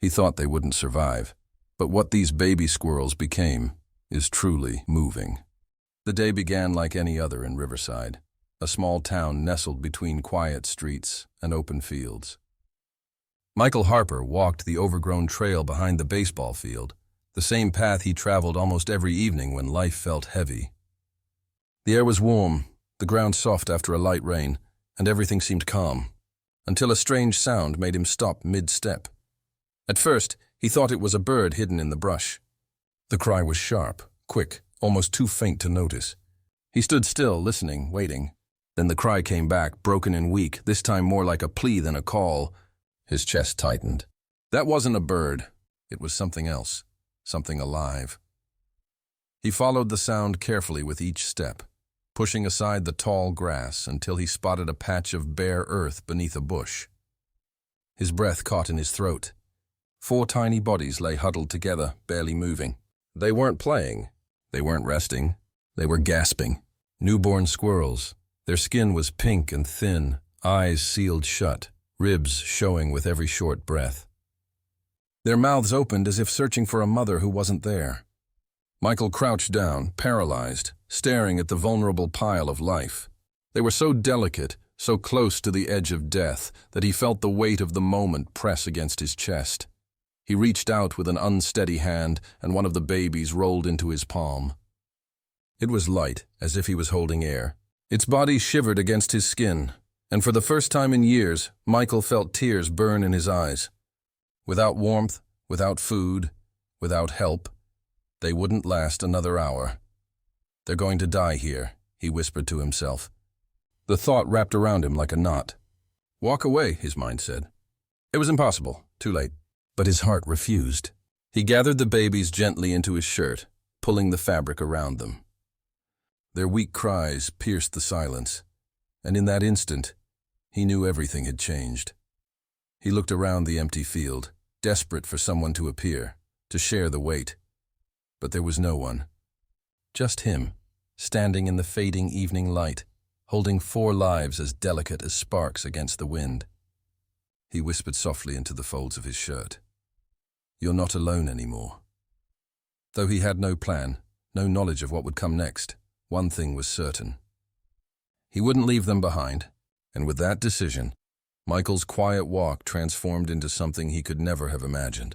He thought they wouldn't survive. But what these baby squirrels became is truly moving. The day began like any other in Riverside, a small town nestled between quiet streets and open fields. Michael Harper walked the overgrown trail behind the baseball field, the same path he traveled almost every evening when life felt heavy. The air was warm, the ground soft after a light rain, and everything seemed calm, until a strange sound made him stop mid-step. At first, he thought it was a bird hidden in the brush. The cry was sharp, quick, almost too faint to notice. He stood still, listening, waiting. Then the cry came back, broken and weak, this time more like a plea than a call. His chest tightened. That wasn't a bird. It was something else, something alive. He followed the sound carefully with each step, pushing aside the tall grass until he spotted a patch of bare earth beneath a bush. His breath caught in his throat. 4 tiny bodies lay huddled together, barely moving. They weren't playing. They weren't resting. They were gasping. Newborn squirrels. Their skin was pink and thin, eyes sealed shut, ribs showing with every short breath. Their mouths opened as if searching for a mother who wasn't there. Michael crouched down, paralyzed, staring at the vulnerable pile of life. They were so delicate, so close to the edge of death, that he felt the weight of the moment press against his chest. He reached out with an unsteady hand, and one of the babies rolled into his palm. It was light, as if he was holding air. Its body shivered against his skin, and for the first time in years, Michael felt tears burn in his eyes. Without warmth, without food, without help, they wouldn't last another hour. They're going to die here, he whispered to himself. The thought wrapped around him like a knot. Walk away, his mind said. It was impossible, too late. But his heart refused. He gathered the babies gently into his shirt, pulling the fabric around them. Their weak cries pierced the silence, and in that instant, he knew everything had changed. He looked around the empty field, desperate for someone to appear, to share the weight. But there was no one. Just him, standing in the fading evening light, holding 4 lives as delicate as sparks against the wind. He whispered softly into the folds of his shirt. You're not alone anymore. Though he had no plan, no knowledge of what would come next, one thing was certain. He wouldn't leave them behind, and with that decision, Michael's quiet walk transformed into something he could never have imagined.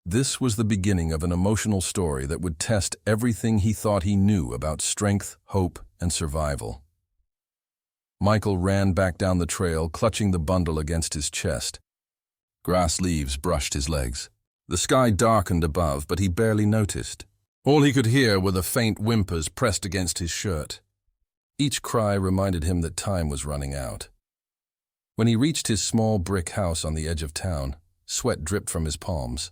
This was the beginning of an emotional story that would test everything he thought he knew about strength, hope, and survival. Michael ran back down the trail, clutching the bundle against his chest. Grass leaves brushed his legs. The sky darkened above, but he barely noticed. All he could hear were the faint whimpers pressed against his shirt. Each cry reminded him that time was running out. When he reached his small brick house on the edge of town, sweat dripped from his palms.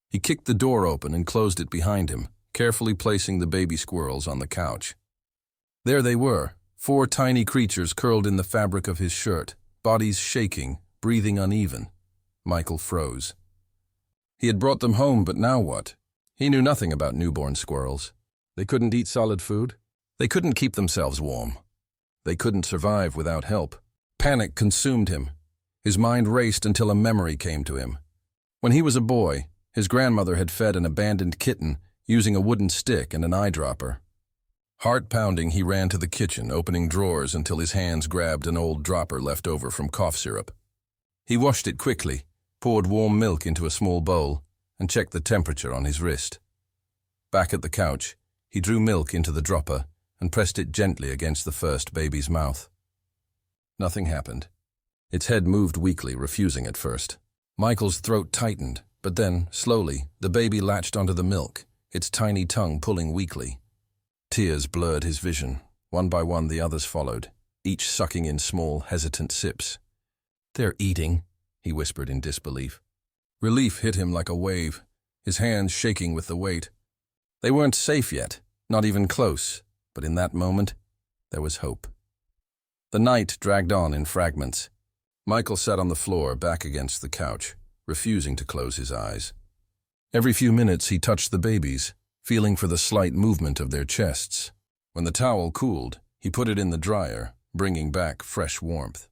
He kicked the door open and closed it behind him, carefully placing the baby squirrels on the couch. There they were, 4 tiny creatures curled in the fabric of his shirt, bodies shaking, breathing uneven. Michael froze. He had brought them home, but now what? He knew nothing about newborn squirrels. They couldn't eat solid food. They couldn't keep themselves warm. They couldn't survive without help. Panic consumed him. His mind raced until a memory came to him. When he was a boy, his grandmother had fed an abandoned kitten using a wooden stick and an eyedropper. Heart-pounding, he ran to the kitchen, opening drawers until his hands grabbed an old dropper left over from cough syrup. He washed it quickly, poured warm milk into a small bowl, and checked the temperature on his wrist. Back at the couch, he drew milk into the dropper and pressed it gently against the first baby's mouth. Nothing happened. Its head moved weakly, refusing at first. Michael's throat tightened, but then, slowly, the baby latched onto the milk, its tiny tongue pulling weakly. Tears blurred his vision. One by one, the others followed, each sucking in small, hesitant sips. They're eating, he whispered in disbelief. Relief hit him like a wave, his hands shaking with the weight. They weren't safe yet, not even close, but in that moment, there was hope. The night dragged on in fragments. Michael sat on the floor, back against the couch, refusing to close his eyes. Every few minutes he touched the babies, feeling for the slight movement of their chests. When the towel cooled, he put it in the dryer, bringing back fresh warmth.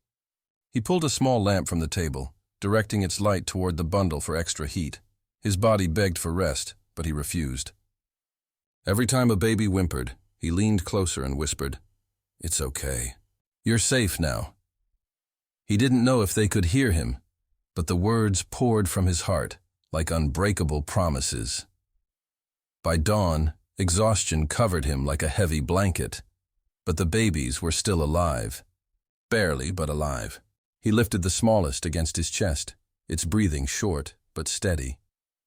He pulled a small lamp from the table, directing its light toward the bundle for extra heat. His body begged for rest, but he refused. Every time a baby whimpered, he leaned closer and whispered, "It's okay. You're safe now." He didn't know if they could hear him, but the words poured from his heart like unbreakable promises. By dawn, exhaustion covered him like a heavy blanket, but the babies were still alive. Barely, but alive. He lifted the smallest against his chest, its breathing short but steady,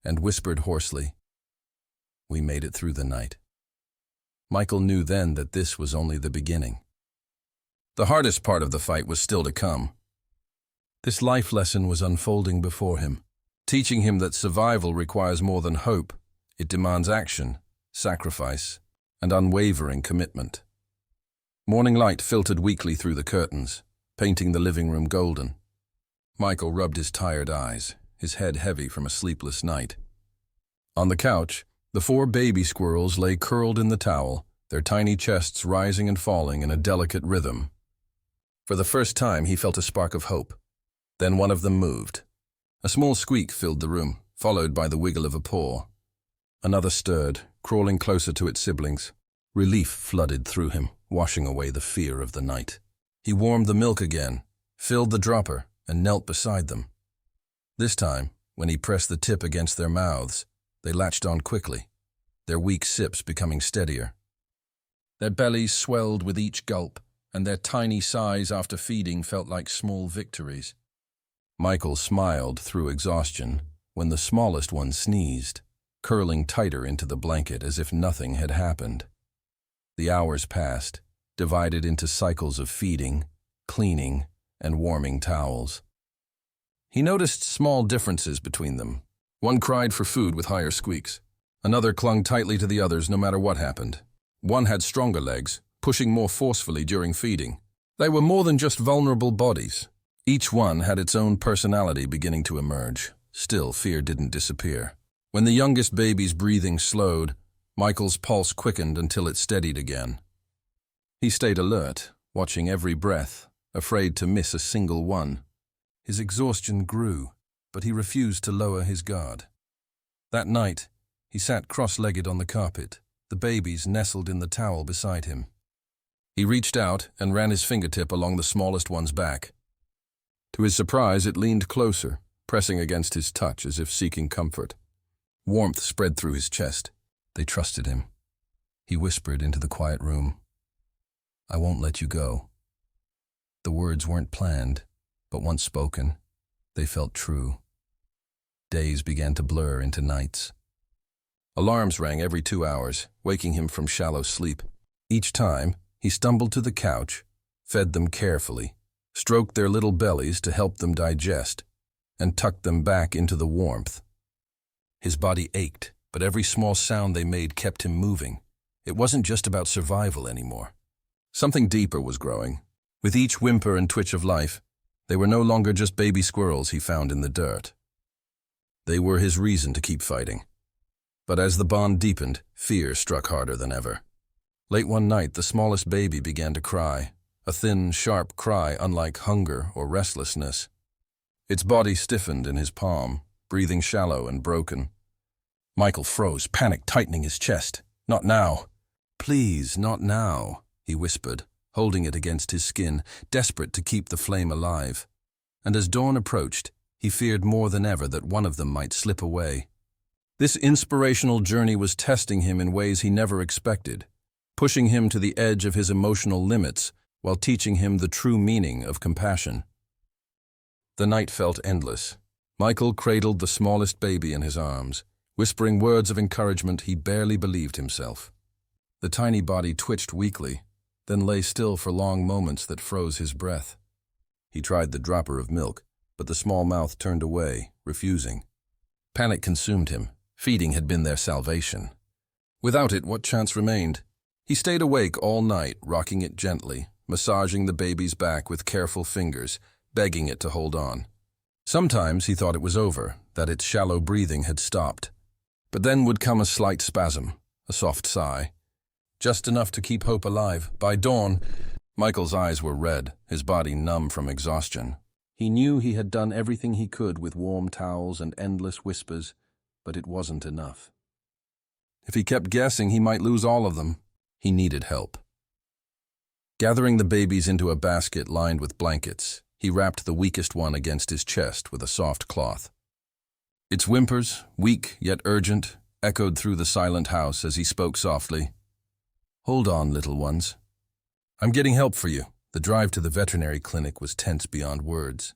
and whispered hoarsely, "We made it through the night." Michael knew then that this was only the beginning. The hardest part of the fight was still to come. This life lesson was unfolding before him, teaching him that survival requires more than hope. It demands action, sacrifice, and unwavering commitment. Morning light filtered weakly through the curtains, painting the living room golden. Michael rubbed his tired eyes, his head heavy from a sleepless night. On the couch, the 4 baby squirrels lay curled in the towel, their tiny chests rising and falling in a delicate rhythm. For the first time, he felt a spark of hope. Then one of them moved. A small squeak filled the room, followed by the wiggle of a paw. Another stirred, crawling closer to its siblings. Relief flooded through him, washing away the fear of the night. He warmed the milk again, filled the dropper, and knelt beside them. This time, when he pressed the tip against their mouths, they latched on quickly, their weak sips becoming steadier. Their bellies swelled with each gulp, and their tiny sighs after feeding felt like small victories. Michael smiled through exhaustion when the smallest one sneezed, curling tighter into the blanket as if nothing had happened. The hours passed, divided into cycles of feeding, cleaning, and warming towels. He noticed small differences between them. One cried for food with higher squeaks. Another clung tightly to the others no matter what happened. One had stronger legs, pushing more forcefully during feeding. They were more than just vulnerable bodies. Each one had its own personality beginning to emerge. Still, fear didn't disappear. When the youngest baby's breathing slowed, Michael's pulse quickened until it steadied again. He stayed alert, watching every breath, afraid to miss a single one. His exhaustion grew, but he refused to lower his guard. That night, he sat cross-legged on the carpet, the babies nestled in the towel beside him. He reached out and ran his fingertip along the smallest one's back. To his surprise, it leaned closer, pressing against his touch as if seeking comfort. Warmth spread through his chest. They trusted him. He whispered into the quiet room, "I won't let you go." The words weren't planned, but once spoken, they felt true. Days began to blur into nights. Alarms rang every 2 hours, waking him from shallow sleep. Each time, he stumbled to the couch, fed them carefully, stroked their little bellies to help them digest, and tucked them back into the warmth. His body ached, but every small sound they made kept him moving. It wasn't just about survival anymore. Something deeper was growing. With each whimper and twitch of life, they were no longer just baby squirrels he found in the dirt. They were his reason to keep fighting. But as the bond deepened, fear struck harder than ever. Late one night, the smallest baby began to cry, a thin, sharp cry unlike hunger or restlessness. Its body stiffened in his palm, breathing shallow and broken. Michael froze, panic tightening his chest. "Not now." "Please, not now," he whispered, holding it against his skin, desperate to keep the flame alive. And as dawn approached, he feared more than ever that one of them might slip away. This inspirational journey was testing him in ways he never expected, pushing him to the edge of his emotional limits while teaching him the true meaning of compassion. The night felt endless. Michael cradled the smallest baby in his arms, whispering words of encouragement he barely believed himself. The tiny body twitched weakly, then lay still for long moments that froze his breath. He tried the dropper of milk, but the small mouth turned away, refusing. Panic consumed him. Feeding had been their salvation. Without it, what chance remained? He stayed awake all night, rocking it gently, massaging the baby's back with careful fingers, begging it to hold on. Sometimes he thought it was over, that its shallow breathing had stopped. But then would come a slight spasm, a soft sigh. Just enough to keep hope alive. By dawn, Michael's eyes were red, his body numb from exhaustion. He He knew he had done everything he could with warm towels and endless whispers, but it wasn't enough. If he kept guessing, he might lose all of them. He needed help. Gathering the babies into a basket lined with blankets, he wrapped the weakest one against his chest with a soft cloth. Its whimpers, weak yet urgent, echoed through the silent house as he spoke softly. "Hold on, little ones. I'm getting help for you." The drive to the veterinary clinic was tense beyond words.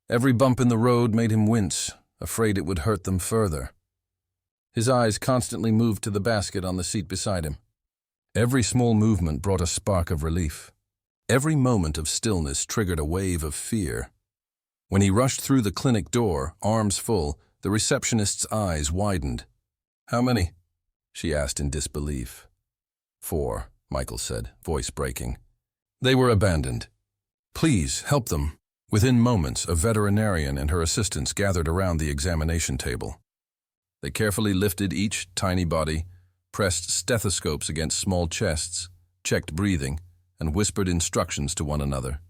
Every bump in the road made him wince, afraid it would hurt them further. His eyes constantly moved to the basket on the seat beside him. Every small movement brought a spark of relief. Every moment of stillness triggered a wave of fear. When he rushed through the clinic door, arms full, the receptionist's eyes widened. "How many?" she asked in disbelief. "4, Michael said, voice breaking. "They were abandoned. Please, help them." Within moments, a veterinarian and her assistants gathered around the examination table. They carefully lifted each tiny body, pressed stethoscopes against small chests, checked breathing, and whispered instructions to one another.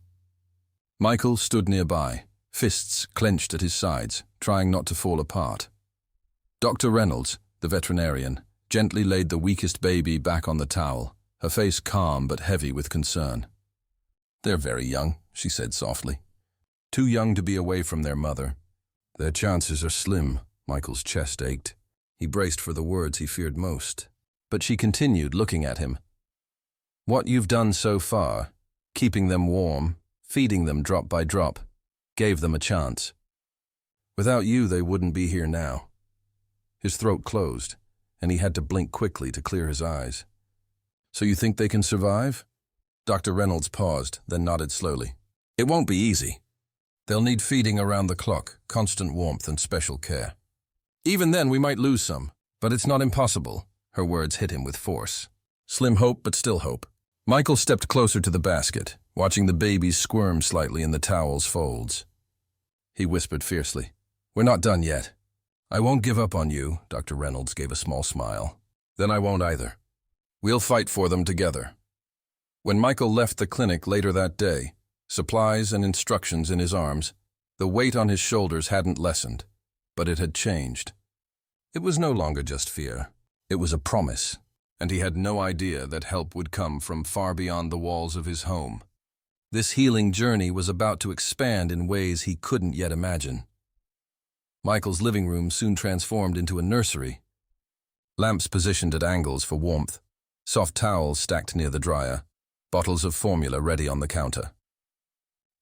Michael stood nearby, fists clenched at his sides, trying not to fall apart. Dr. Reynolds, the veterinarian, gently laid the weakest baby back on the towel, her face calm but heavy with concern. "They're very young," she said softly. "Too young to be away from their mother. Their chances are slim." Michael's chest ached. He braced for the words he feared most. But she continued, looking at him. "What you've done so far, keeping them warm, feeding them drop by drop, gave them a chance. Without you, they wouldn't be here now." His throat closed, and he had to blink quickly to clear his eyes. "So you think they can survive?" Dr. Reynolds paused, then nodded slowly. "It won't be easy. They'll need feeding around the clock, constant warmth and special care. Even then, we might lose some, but it's not impossible." Her words hit him with force. Slim hope, but still hope. Michael stepped closer to the basket, watching the babies squirm slightly in the towel's folds. He whispered fiercely, "We're not done yet." "I won't give up on you," Dr. Reynolds gave a small smile. "Then I won't either. We'll fight for them together." When Michael left the clinic later that day, supplies and instructions in his arms, the weight on his shoulders hadn't lessened, but it had changed. It was no longer just fear. It was a promise, and he had no idea that help would come from far beyond the walls of his home. This healing journey was about to expand in ways he couldn't yet imagine. Michael's living room soon transformed into a nursery. Lamps positioned at angles for warmth, soft towels stacked near the dryer, bottles of formula ready on the counter.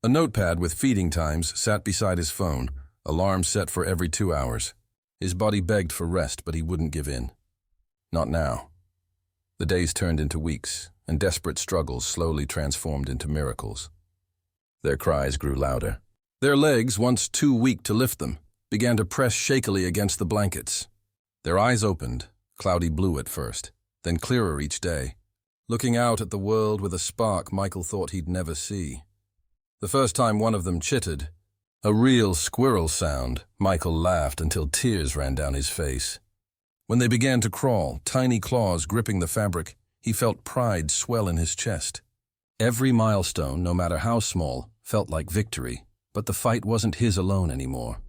A notepad with feeding times sat beside his phone, alarms set for every 2 hours. His body begged for rest, but he wouldn't give in. Not now. The days turned into weeks, and desperate struggles slowly transformed into miracles. Their cries grew louder. Their legs, once too weak to lift them, began to press shakily against the blankets. Their eyes opened, cloudy blue at first, then clearer each day, looking out at the world with a spark Michael thought he'd never see. The first time one of them chittered, a real squirrel sound, Michael laughed until tears ran down his face. When they began to crawl, tiny claws gripping the fabric, he felt pride swell in his chest. Every milestone, no matter how small, felt like victory, but the fight wasn't his alone anymore.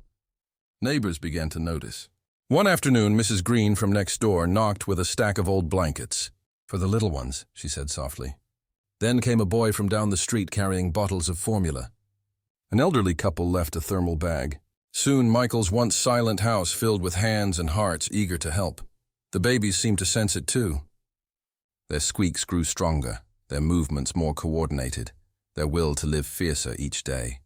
Neighbors began to notice. One afternoon, Mrs. Green from next door knocked with a stack of old blankets. "For the little ones," she said softly. Then came a boy from down the street carrying bottles of formula. An elderly couple left a thermal bag. Soon, Michael's once silent house filled with hands and hearts eager to help. The babies seemed to sense it too. Their squeaks grew stronger, their movements more coordinated, their will to live fiercer each day.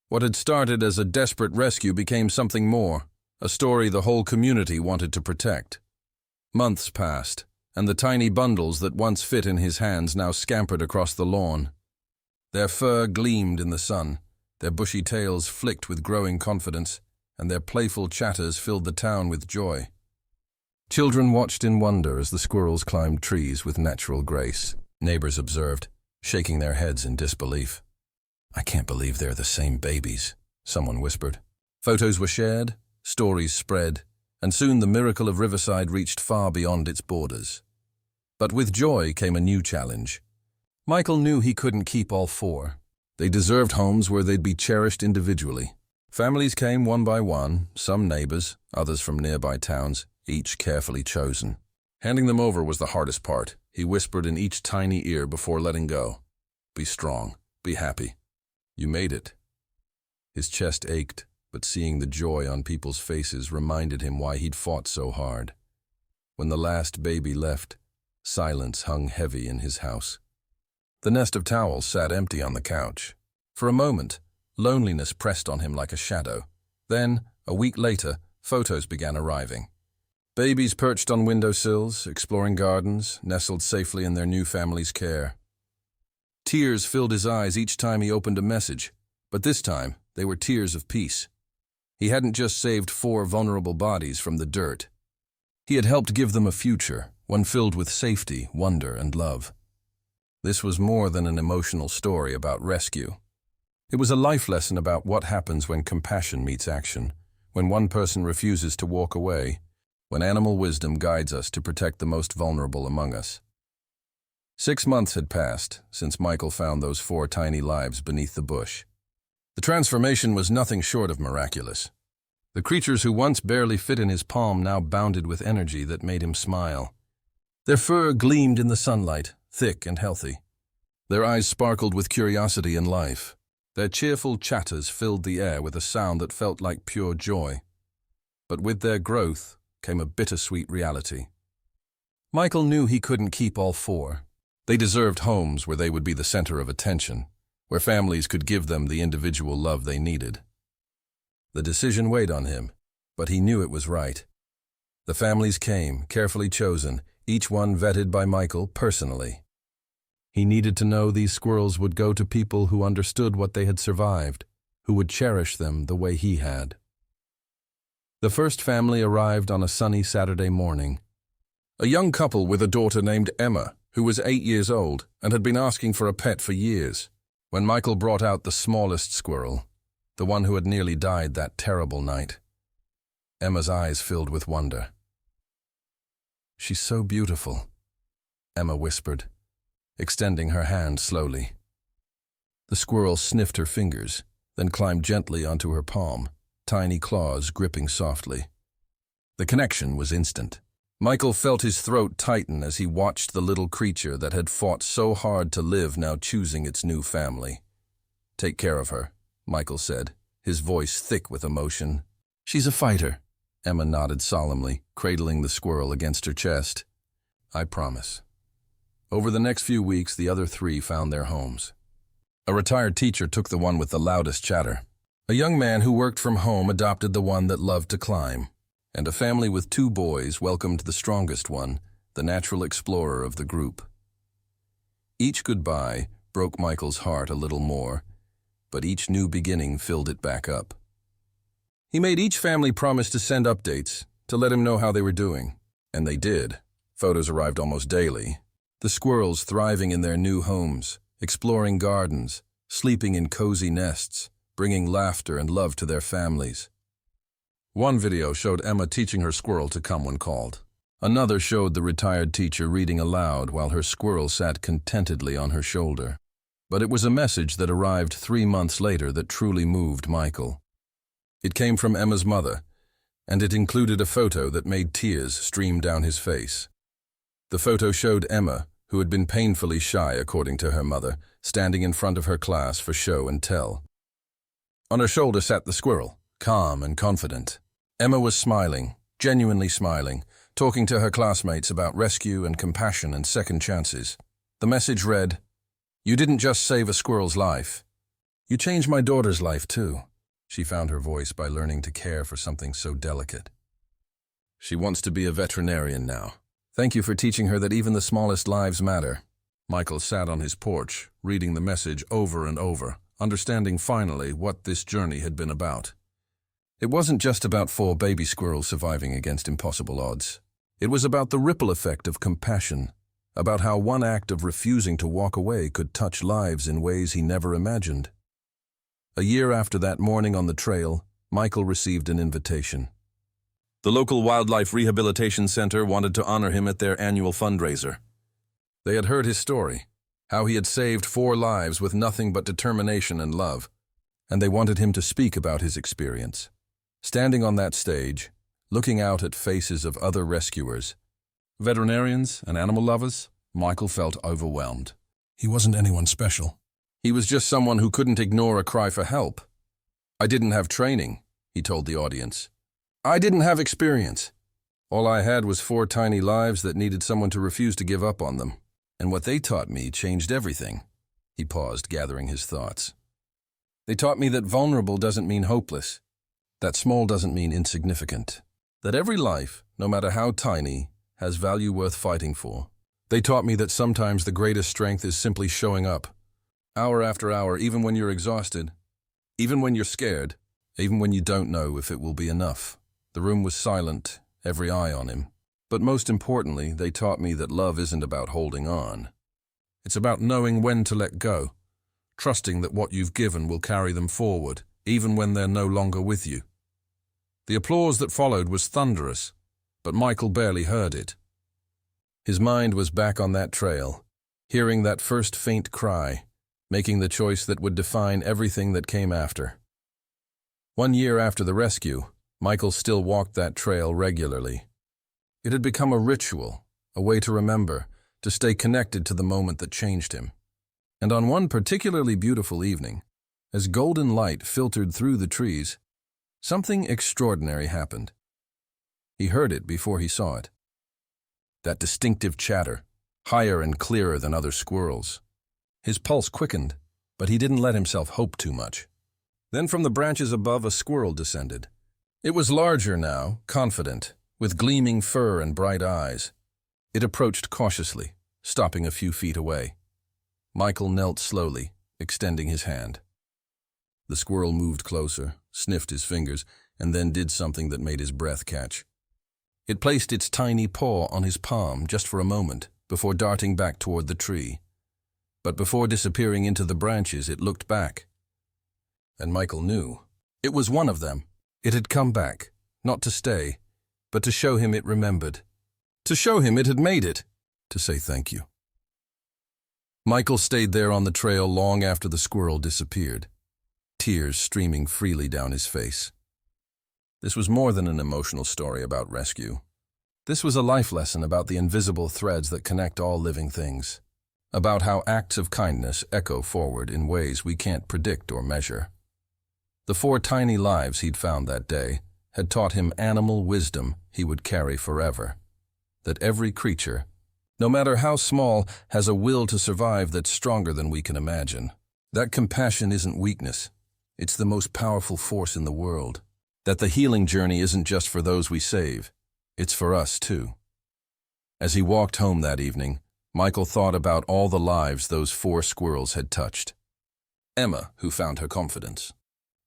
What had started as a desperate rescue became something more, a story the whole community wanted to protect. Months passed, and the tiny bundles that once fit in his hands now scampered across the lawn. Their fur gleamed in the sun, their bushy tails flicked with growing confidence, and their playful chatters filled the town with joy. Children watched in wonder as the squirrels climbed trees with natural grace. Neighbors observed, shaking their heads in disbelief. "I can't believe they're the same babies," someone whispered. Photos were shared, stories spread, and soon the miracle of Riverside reached far beyond its borders. But with joy came a new challenge. Michael knew he couldn't keep all 4. They deserved homes where they'd be cherished individually. Families came one by one, some neighbors, others from nearby towns, each carefully chosen. Handing them over was the hardest part. He whispered in each tiny ear before letting go. Be strong. Be happy. You made it. His chest ached, but seeing the joy on people's faces reminded him why he'd fought so hard. When the last baby left, silence hung heavy in his house. The nest of towels sat empty on the couch. For a moment, loneliness pressed on him like a shadow. Then, a week later, photos began arriving. Babies perched on windowsills, exploring gardens, nestled safely in their new family's care. Tears filled his eyes each time he opened a message, but this time they were tears of peace. He hadn't just saved 4 vulnerable bodies from the dirt. He had helped give them a future, one filled with safety, wonder, and love. This was more than an emotional story about rescue. It was a life lesson about what happens when compassion meets action, when one person refuses to walk away, when animal wisdom guides us to protect the most vulnerable among us. 6 months had passed since Michael found those 4 tiny lives beneath the bush. The transformation was nothing short of miraculous. The creatures who once barely fit in his palm now bounded with energy that made him smile. Their fur gleamed in the sunlight, thick and healthy. Their eyes sparkled with curiosity and life. Their cheerful chatters filled the air with a sound that felt like pure joy. But with their growth came a bittersweet reality. Michael knew he couldn't keep all 4. They deserved homes where they would be the center of attention, where families could give them the individual love they needed. The decision weighed on him, but he knew it was right. The families came, carefully chosen, each one vetted by Michael personally. He needed to know these squirrels would go to people who understood what they had survived, who would cherish them the way he had. The first family arrived on a sunny Saturday morning. A young couple with a daughter named Emma, who was 8 years old and had been asking for a pet for years. When Michael brought out the smallest squirrel, the one who had nearly died that terrible night, Emma's eyes filled with wonder. "She's so beautiful," Emma whispered, extending her hand slowly. The squirrel sniffed her fingers, then climbed gently onto her palm, tiny claws gripping softly. The connection was instant. Michael felt his throat tighten as he watched the little creature that had fought so hard to live now choosing its new family. "Take care of her," Michael said, his voice thick with emotion. "She's a fighter," Emma nodded solemnly, cradling the squirrel against her chest. "I promise." Over the next few weeks, the other 3 found their homes. A retired teacher took the one with the loudest chatter. A young man who worked from home adopted the one that loved to climb. And a family with 2 boys welcomed the strongest one, the natural explorer of the group. Each goodbye broke Michael's heart a little more, but each new beginning filled it back up. He made each family promise to send updates, to let him know how they were doing. And they did. Photos arrived almost daily. The squirrels thriving in their new homes, exploring gardens, sleeping in cozy nests, bringing laughter and love to their families. One video showed Emma teaching her squirrel to come when called. Another showed the retired teacher reading aloud while her squirrel sat contentedly on her shoulder. But it was a message that arrived 3 months later that truly moved Michael. It came from Emma's mother, and it included a photo that made tears stream down his face. The photo showed Emma, who had been painfully shy according to her mother, standing in front of her class for show and tell. On her shoulder sat the squirrel, calm and confident. Emma was smiling, genuinely smiling, talking to her classmates about rescue and compassion and second chances. The message read, "You didn't just save a squirrel's life. You changed my daughter's life too." She found her voice by learning to care for something so delicate. She wants to be a veterinarian now. Thank you for teaching her that even the smallest lives matter. Michael sat on his porch, reading the message over and over, understanding finally what this journey had been about. It wasn't just about 4 baby squirrels surviving against impossible odds. It was about the ripple effect of compassion, about how one act of refusing to walk away could touch lives in ways he never imagined. A year after that morning on the trail, Michael received an invitation. The local wildlife rehabilitation center wanted to honor him at their annual fundraiser. They had heard his story, how he had saved 4 lives with nothing but determination and love, and they wanted him to speak about his experience. Standing on that stage, looking out at faces of other rescuers, veterinarians and animal lovers, Michael felt overwhelmed. He wasn't anyone special. He was just someone who couldn't ignore a cry for help. "I didn't have training," he told the audience. "I didn't have experience. All I had was 4 tiny lives that needed someone to refuse to give up on them. And what they taught me changed everything." He paused, gathering his thoughts. "They taught me that vulnerable doesn't mean hopeless, that small doesn't mean insignificant, that every life, no matter how tiny, has value worth fighting for. They taught me that sometimes the greatest strength is simply showing up, hour after hour, even when you're exhausted, even when you're scared, even when you don't know if it will be enough." The room was silent, every eye on him. But most importantly, they taught me that love isn't about holding on. It's about knowing when to let go, trusting that what you've given will carry them forward, even when they're no longer with you. The applause that followed was thunderous, but Michael barely heard it. His mind was back on that trail, hearing that first faint cry, making the choice that would define everything that came after. 1 year after the rescue, Michael still walked that trail regularly. It had become a ritual, a way to remember, to stay connected to the moment that changed him. And on one particularly beautiful evening, as golden light filtered through the trees, something extraordinary happened. He heard it before he saw it. That distinctive chatter, higher and clearer than other squirrels. His pulse quickened, but he didn't let himself hope too much. Then from the branches above, a squirrel descended. It was larger now, confident, with gleaming fur and bright eyes. It approached cautiously, stopping a few feet away. Michael knelt slowly, extending his hand. The squirrel moved closer, sniffed his fingers, and then did something that made his breath catch. It placed its tiny paw on his palm just for a moment, before darting back toward the tree. But before disappearing into the branches, it looked back. And Michael knew. It was one of them. It had come back, not to stay, but to show him it remembered. To show him it had made it. To say thank you. Michael stayed there on the trail long after the squirrel disappeared, tears streaming freely down his face. This was more than an emotional story about rescue. This was a life lesson about the invisible threads that connect all living things, about how acts of kindness echo forward in ways we can't predict or measure. The 4 tiny lives he'd found that day had taught him animal wisdom he would carry forever. That every creature, no matter how small, has a will to survive that's stronger than we can imagine. That compassion isn't weakness. It's the most powerful force in the world. That the healing journey isn't just for those we save. It's for us, too. As he walked home that evening, Michael thought about all the lives those 4 squirrels had touched. Emma, who found her confidence.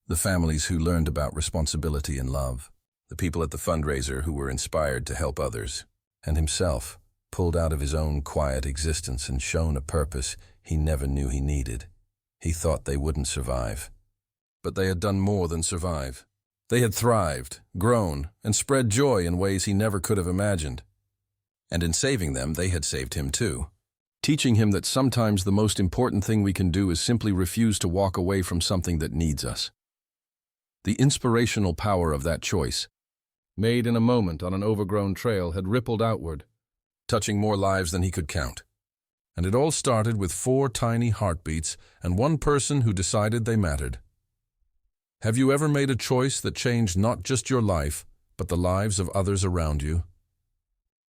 The families who learned about responsibility and love. The people at the fundraiser who were inspired to help others. And himself, pulled out of his own quiet existence and shown a purpose he never knew he needed. He thought they wouldn't survive. But they had done more than survive. They had thrived, grown, and spread joy in ways he never could have imagined. And in saving them, they had saved him too, teaching him that sometimes the most important thing we can do is simply refuse to walk away from something that needs us. The inspirational power of that choice, made in a moment on an overgrown trail, had rippled outward, touching more lives than he could count. And it all started with 4 tiny heartbeats and one person who decided they mattered. Have you ever made a choice that changed not just your life, but the lives of others around you?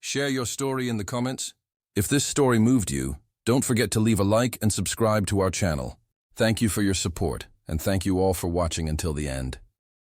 Share your story in the comments. If this story moved you, don't forget to leave a like and subscribe to our channel. Thank you for your support, and thank you all for watching until the end.